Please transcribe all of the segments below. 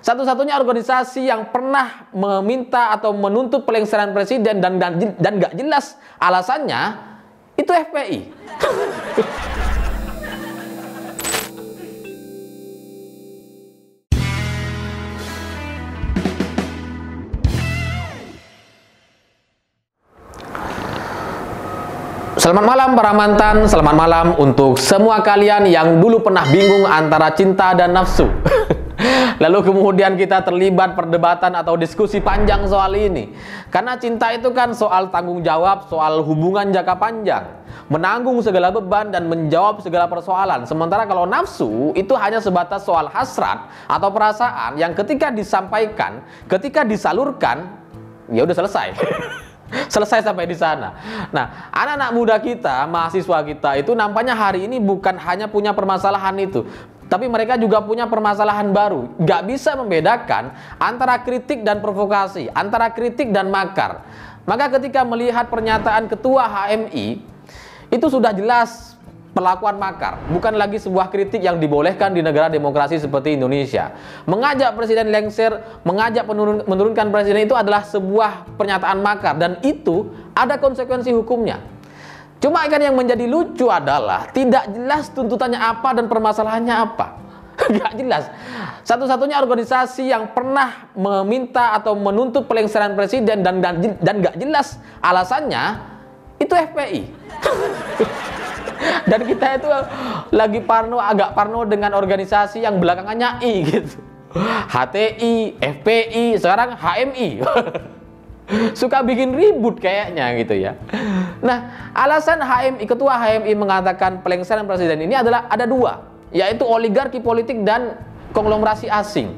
Satu-satunya organisasi yang pernah meminta atau menuntut pelengseran presiden dan nggak jelas alasannya itu FPI. Selamat malam para mantan, selamat malam untuk semua kalian yang dulu pernah bingung antara cinta dan nafsu. Lalu kemudian kita terlibat perdebatan atau diskusi panjang soal ini. Karena cinta itu kan soal tanggung jawab, soal hubungan jangka panjang, menanggung segala beban dan menjawab segala persoalan. Sementara kalau nafsu itu hanya sebatas soal hasrat atau perasaan yang ketika disampaikan, ketika disalurkan, ya udah selesai. Selesai sampai di sana. Nah, anak-anak muda kita, mahasiswa kita itu nampaknya hari ini bukan hanya punya permasalahan itu, tapi mereka juga punya permasalahan baru. Gak bisa membedakan antara kritik dan provokasi, antara kritik dan makar. Maka ketika melihat pernyataan Ketua HMI, itu sudah jelas perlakuan makar, bukan lagi sebuah kritik yang dibolehkan di negara demokrasi seperti Indonesia. Mengajak presiden lengser, mengajak menurunkan presiden itu adalah sebuah pernyataan makar dan itu ada konsekuensi hukumnya. Cuma kan yang menjadi lucu adalah tidak jelas tuntutannya apa dan permasalahannya apa. Gak jelas. Satu-satunya organisasi yang pernah meminta atau menuntut pelengseran presiden dan gak jelas alasannya itu FPI. Dan kita itu lagi agak parno dengan organisasi yang belakangannya I gitu. HTI, FPI, sekarang HMI. Suka bikin ribut kayaknya gitu ya. Nah, alasan HMI, Ketua HMI mengatakan pelengseran presiden ini adalah ada dua, yaitu oligarki politik dan konglomerasi asing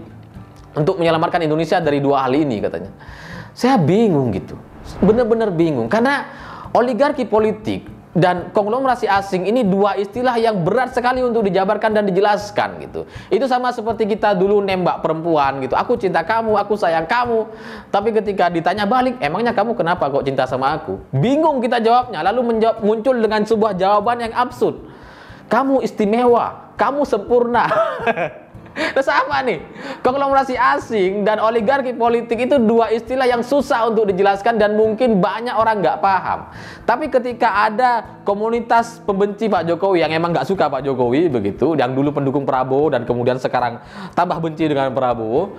untuk menyelamatkan Indonesia dari dua hal ini katanya. Saya bingung gitu, bener-bener bingung karena oligarki politik dan konglomerasi asing ini dua istilah yang berat sekali untuk dijabarkan dan dijelaskan gitu. Itu sama seperti kita dulu nembak perempuan gitu. Aku cinta kamu, aku sayang kamu. Tapi ketika ditanya balik, emangnya kamu kenapa kok cinta sama aku? Bingung kita jawabnya. Lalu muncul dengan sebuah jawaban yang absurd. Kamu istimewa, kamu sempurna. Terus apa nih? Konglomerasi asing dan oligarki politik itu dua istilah yang susah untuk dijelaskan dan mungkin banyak orang nggak paham. Tapi ketika ada komunitas pembenci Pak Jokowi yang emang nggak suka Pak Jokowi begitu, yang dulu pendukung Prabowo dan kemudian sekarang tambah benci dengan Prabowo,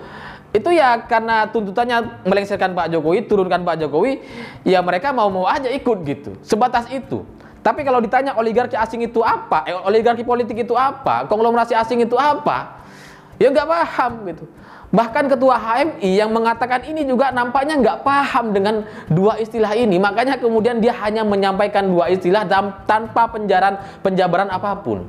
itu ya karena tuntutannya melengsarkan Pak Jokowi, turunkan Pak Jokowi, ya mereka mau-mau aja ikut gitu. Sebatas itu. Tapi kalau ditanya oligarki asing itu apa? Oligarki politik itu apa? Konglomerasi asing itu apa? Ya nggak paham gitu. Bahkan Ketua HMI yang mengatakan ini juga nampaknya nggak paham dengan dua istilah ini. Makanya kemudian dia hanya menyampaikan dua istilah tanpa penjabaran apapun.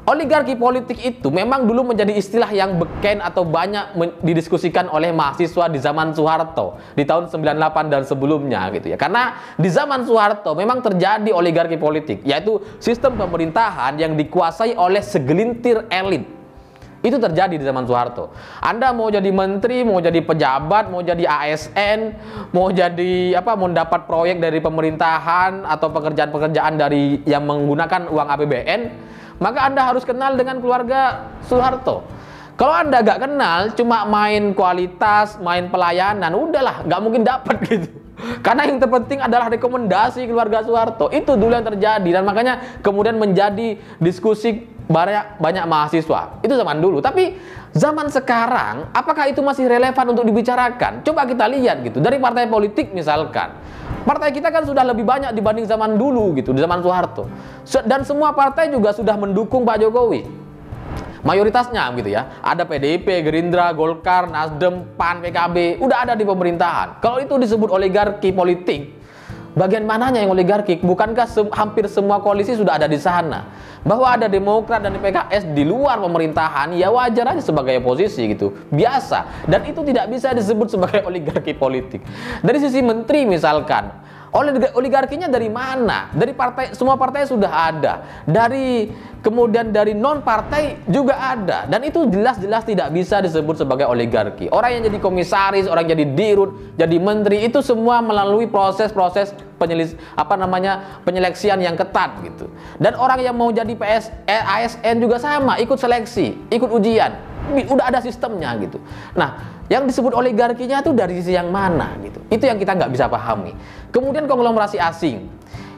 Oligarki politik itu memang dulu menjadi istilah yang beken atau banyak didiskusikan oleh mahasiswa di zaman Soeharto di tahun 98 dan sebelumnya gitu ya. Karena di zaman Soeharto memang terjadi oligarki politik, yaitu sistem pemerintahan yang dikuasai oleh segelintir elit. Itu terjadi di zaman Soeharto. Anda mau jadi menteri, mau jadi pejabat, mau jadi ASN, mau jadi mau dapat proyek dari pemerintahan atau pekerjaan-pekerjaan dari yang menggunakan uang APBN, maka Anda harus kenal dengan keluarga Soeharto. Kalau Anda gak kenal, cuma main kualitas, main pelayanan, udahlah, gak mungkin dapat gitu. Karena yang terpenting adalah rekomendasi keluarga Soeharto. Itu dulu yang terjadi dan makanya kemudian menjadi diskusi banyak mahasiswa. Itu zaman dulu. Tapi zaman sekarang, apakah itu masih relevan untuk dibicarakan? Coba kita lihat gitu. Dari partai politik misalkan. Partai kita kan sudah lebih banyak dibanding zaman dulu gitu, di zaman Soeharto. Dan semua partai juga sudah mendukung Pak Jokowi. Mayoritasnya gitu ya. Ada PDIP, Gerindra, Golkar, Nasdem, PAN, PKB, udah ada di pemerintahan. Kalau itu disebut oligarki politik, bagian mananya yang oligarki? Bukankah hampir semua koalisi sudah ada di sana? Bahwa ada Demokrat dan PKS di luar pemerintahan, ya wajar aja sebagai oposisi gitu. Biasa. Dan itu tidak bisa disebut sebagai oligarki politik. Dari sisi menteri misalkan, oligarkinya dari mana? Dari partai, semua partai sudah ada. Kemudian dari non partai juga ada, dan itu jelas-jelas tidak bisa disebut sebagai oligarki. Orang yang jadi komisaris, orang yang jadi dirut, jadi menteri itu semua melalui proses-proses penyeleksian yang ketat gitu. Dan orang yang mau jadi ASN juga sama, ikut seleksi, ikut ujian. udah ada sistemnya gitu. Nah, yang disebut oligarkinya itu dari sisi yang mana gitu. Itu yang kita nggak bisa pahami. Kemudian konglomerasi asing.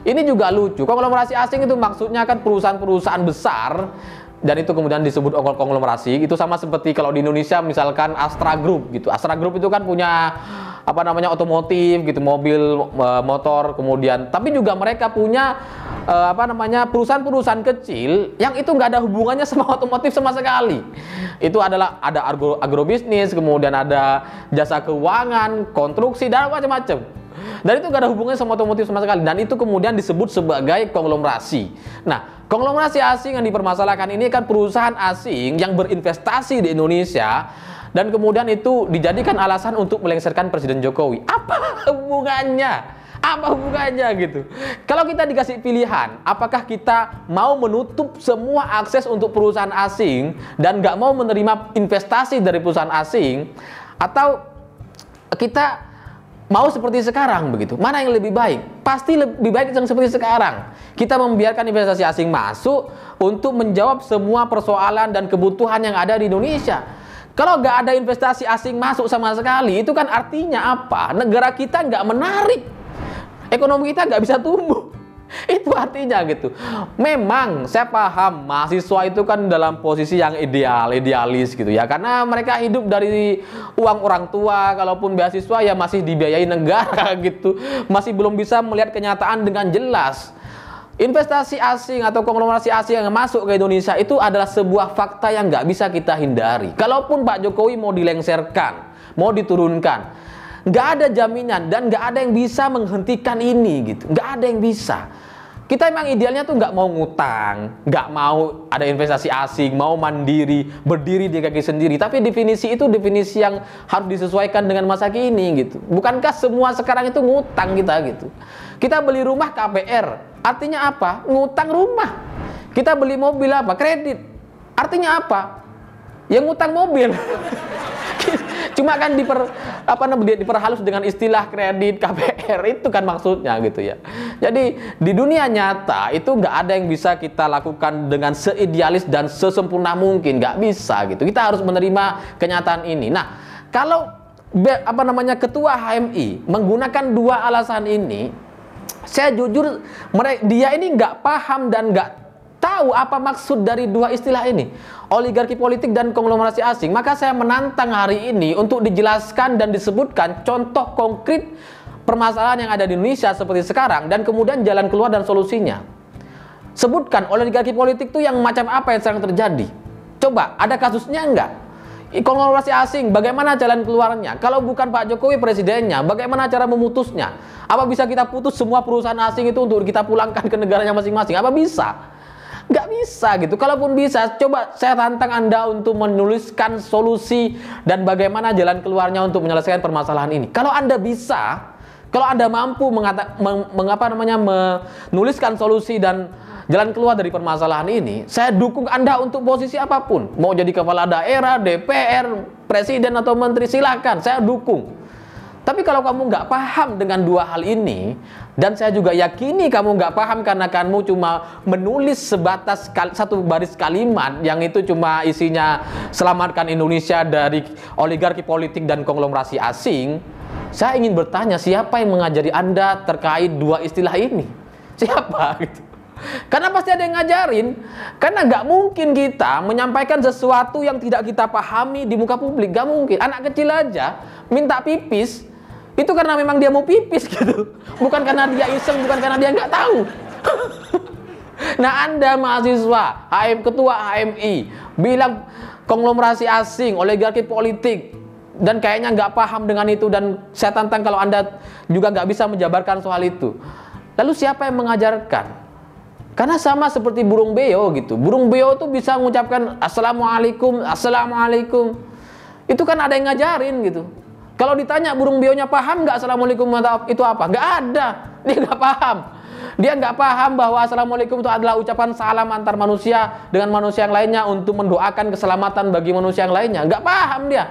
Ini juga lucu. Konglomerasi asing itu maksudnya kan perusahaan-perusahaan besar, dan itu kemudian disebut konglomerasi. Itu sama seperti kalau di Indonesia misalkan Astra Group gitu. Astra Group itu kan punya apa namanya otomotif gitu, mobil, motor, kemudian tapi juga mereka punya apa namanya perusahaan-perusahaan kecil yang itu nggak ada hubungannya sama otomotif sama sekali. Itu adalah ada agrobisnis, kemudian ada jasa keuangan, konstruksi, dan macam-macam. Dan itu nggak ada hubungannya sama otomotif sama sekali. Dan itu kemudian disebut sebagai konglomerasi. Nah, konglomerasi asing yang dipermasalahkan ini kan perusahaan asing yang berinvestasi di Indonesia, dan kemudian itu dijadikan alasan untuk melengsarkan Presiden Jokowi. Apa hubungannya? Apa hubungannya gitu? Kalau kita dikasih pilihan, apakah kita mau menutup semua akses untuk perusahaan asing dan nggak mau menerima investasi dari perusahaan asing, atau kita mau seperti sekarang begitu? Mana yang lebih baik? Pasti lebih baik yang seperti sekarang. Kita membiarkan investasi asing masuk untuk menjawab semua persoalan dan kebutuhan yang ada di Indonesia. Kalau nggak ada investasi asing masuk sama sekali, itu kan artinya apa? Negara kita nggak menarik, ekonomi kita nggak bisa tumbuh. Itu artinya gitu. Memang saya paham mahasiswa itu kan dalam posisi yang idealis gitu ya, karena mereka hidup dari uang orang tua. Kalaupun beasiswa ya masih dibiayai negara gitu, masih belum bisa melihat kenyataan dengan jelas. Investasi asing atau konglomerasi asing yang masuk ke Indonesia itu adalah sebuah fakta yang nggak bisa kita hindari. Kalaupun Pak Jokowi mau dilengsarkan, mau diturunkan, nggak ada jaminan dan nggak ada yang bisa menghentikan ini gitu. Nggak ada yang bisa. Kita emang idealnya tuh nggak mau ngutang, nggak mau ada investasi asing, mau mandiri, berdiri di kaki sendiri. Tapi definisi itu definisi yang harus disesuaikan dengan masa kini gitu. Bukankah semua sekarang itu ngutang kita gitu? Kita beli rumah KPR, artinya apa? Ngutang rumah. Kita beli mobil apa? Kredit. Artinya apa? Ya ngutang mobil. Cuma kan diperhalus dengan istilah kredit, KPR, itu kan maksudnya gitu ya. Jadi di dunia nyata itu nggak ada yang bisa kita lakukan dengan seidealis dan sesempurna mungkin, nggak bisa gitu. Kita harus menerima kenyataan ini. Nah, kalau ketua HMI menggunakan dua alasan ini, saya jujur dia ini nggak paham dan nggak tahu apa maksud dari dua istilah ini, oligarki politik dan konglomerasi asing. Maka saya menantang hari ini untuk dijelaskan dan disebutkan contoh konkret permasalahan yang ada di Indonesia seperti sekarang, dan kemudian jalan keluar dan solusinya. Sebutkan oligarki politik itu yang macam apa yang sedang terjadi. Coba, ada kasusnya enggak? Konglomerasi asing, bagaimana jalan keluarnya? Kalau bukan Pak Jokowi presidennya, bagaimana cara memutusnya? Apa bisa kita putus semua perusahaan asing itu untuk kita pulangkan ke negaranya masing-masing? Apa bisa? Nggak bisa gitu. Kalaupun bisa, coba saya tantang Anda untuk menuliskan solusi dan bagaimana jalan keluarnya untuk menyelesaikan permasalahan ini. Kalau Anda bisa, kalau Anda mampu menuliskan solusi dan jalan keluar dari permasalahan ini, saya dukung Anda untuk posisi apapun. Mau jadi kepala daerah, DPR, presiden atau menteri, silakan, saya dukung. Tapi kalau kamu nggak paham dengan dua hal ini, dan saya juga yakini kamu nggak paham karena kamu cuma menulis sebatas satu baris kalimat yang itu cuma isinya selamatkan Indonesia dari oligarki politik dan konglomerasi asing, saya ingin bertanya, siapa yang mengajari Anda terkait dua istilah ini? Siapa gitu? Karena pasti ada yang ngajarin. Karena nggak mungkin kita menyampaikan sesuatu yang tidak kita pahami di muka publik. Nggak mungkin. Anak kecil aja minta pipis, itu karena memang dia mau pipis gitu. Bukan karena dia iseng, bukan karena dia nggak tahu. Nah, Anda mahasiswa, ketua HMI, bilang konglomerasi asing, oligarki politik, dan kayaknya nggak paham dengan itu, dan saya tantang kalau Anda juga nggak bisa menjabarkan soal itu. Lalu siapa yang mengajarkan? Karena sama seperti burung beo gitu. Burung beo tuh bisa mengucapkan Assalamualaikum, Assalamualaikum. Itu kan ada yang ngajarin gitu. Kalau ditanya burung beonya paham nggak Assalamualaikum itu apa? Nggak ada. Dia nggak paham. Dia nggak paham bahwa Assalamualaikum itu adalah ucapan salam antar manusia dengan manusia yang lainnya untuk mendoakan keselamatan bagi manusia yang lainnya. Nggak paham dia.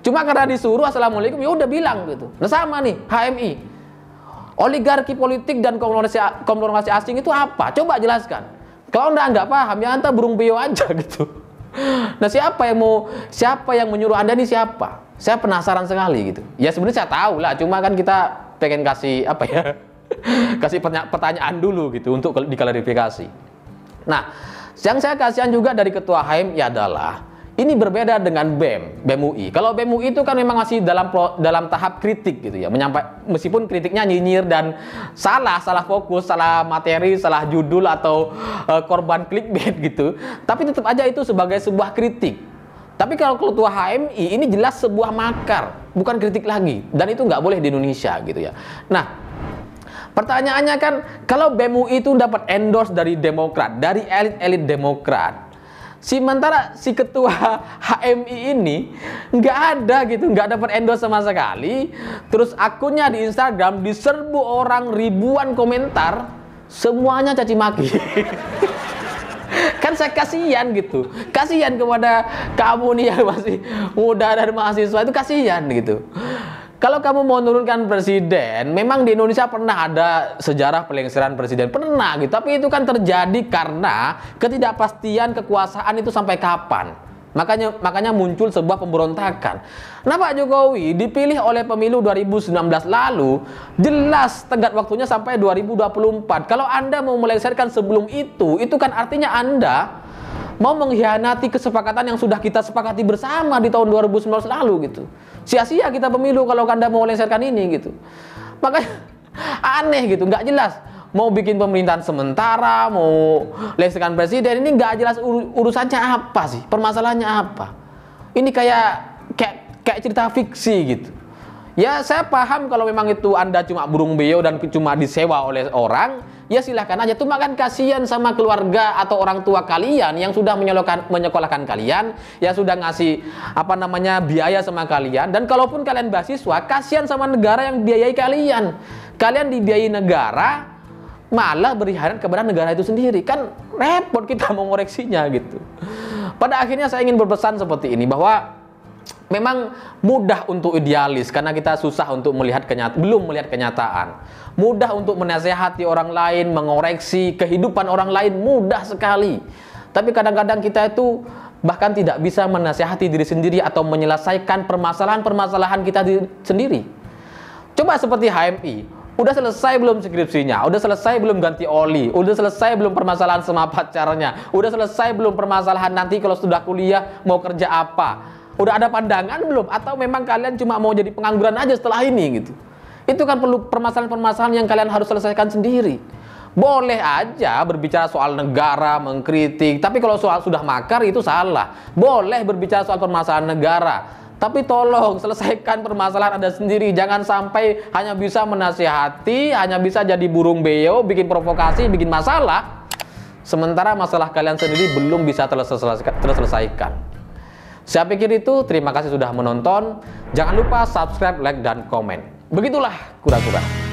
Cuma karena disuruh Assalamualaikum, ya udah bilang gitu. Nah, sama nih HMI. Oligarki politik dan konglomerasi asing itu apa? Coba jelaskan. Kalau Anda nggak paham, ya Anda burung beo aja gitu. Nah, siapa yang menyuruh Anda nih siapa? Saya penasaran sekali gitu. Ya sebenarnya saya tahu lah, cuma kan kita pengen kasih apa ya? Kasih pertanyaan dulu gitu untuk diklarifikasi. Nah, yang saya kasihan juga dari Ketua HMI adalah ini berbeda dengan BEM UI. Kalau BEM UI itu kan memang masih dalam tahap kritik gitu ya, meskipun kritiknya nyinyir dan salah fokus, salah materi, salah judul atau korban clickbait gitu. Tapi tetap aja itu sebagai sebuah kritik. Tapi kalau Ketua HMI ini jelas sebuah makar, bukan kritik lagi, dan itu nggak boleh di Indonesia gitu ya. Nah, pertanyaannya kan, kalau BEM UI itu dapat endorse dari Demokrat, dari elit-elit Demokrat, sementara si Ketua HMI ini nggak ada gitu, nggak dapat endorse sama sekali. Terus akunnya di Instagram diserbu orang ribuan komentar, semuanya caci maki. Kan saya kasihan gitu, kasihan kepada kamu nih yang masih muda dan mahasiswa, itu kasihan gitu. Kalau kamu mau menurunkan presiden, memang di Indonesia pernah ada sejarah pelengseran presiden, pernah gitu. Tapi itu kan terjadi karena ketidakpastian kekuasaan itu sampai kapan. Makanya muncul sebuah pemberontakan. Nah, Pak Jokowi dipilih oleh pemilu 2019 lalu, jelas tenggat waktunya sampai 2024. Kalau Anda mau melengsarkan sebelum itu kan artinya Anda mau mengkhianati kesepakatan yang sudah kita sepakati bersama di tahun 2019 lalu gitu. Sia-sia kita pemilu kalau Anda mau melengsarkan ini gitu. Makanya aneh gitu, nggak jelas. Mau bikin pemerintahan sementara, mau lengsarkan presiden, ini nggak jelas urusannya apa sih? Permasalahannya apa? Ini kayak cerita fiksi gitu. Ya saya paham kalau memang itu Anda cuma burung beo dan cuma disewa oleh orang, ya silahkan aja. Cuma kan kasihan sama keluarga atau orang tua kalian yang sudah menyekolahkan kalian, yang sudah ngasih biaya sama kalian. Dan kalaupun kalian beasiswa, kasihan sama negara yang biayai kalian. Kalian dibiayai negara, malah berkhianat kepada negara itu sendiri. Kan repot kita mau ngoreksinya gitu. Pada akhirnya saya ingin berpesan seperti ini, bahwa memang mudah untuk idealis karena kita susah untuk belum melihat kenyataan. Mudah untuk menasehati orang lain, mengoreksi kehidupan orang lain, mudah sekali. Tapi kadang-kadang kita itu bahkan tidak bisa menasehati diri sendiri atau menyelesaikan permasalahan kita sendiri. Coba seperti HMI. Udah selesai belum skripsinya? Udah selesai belum ganti oli? Udah selesai belum permasalahan sama pacarnya? Udah selesai belum permasalahan nanti kalau sudah kuliah mau kerja apa? Udah ada pandangan belum? Atau memang kalian cuma mau jadi pengangguran aja setelah ini gitu? Itu kan perlu permasalahan-permasalahan yang kalian harus selesaikan sendiri. Boleh aja berbicara soal negara, mengkritik, tapi kalau soal sudah makar itu salah. Boleh berbicara soal permasalahan negara, tapi tolong selesaikan permasalahan Anda sendiri. Jangan sampai hanya bisa menasihati, hanya bisa jadi burung beo, bikin provokasi, bikin masalah, sementara masalah kalian sendiri belum bisa terselesaikan. Saya pikir itu. Terima kasih sudah menonton. Jangan lupa subscribe, like, dan komen. Begitulah kura-kura.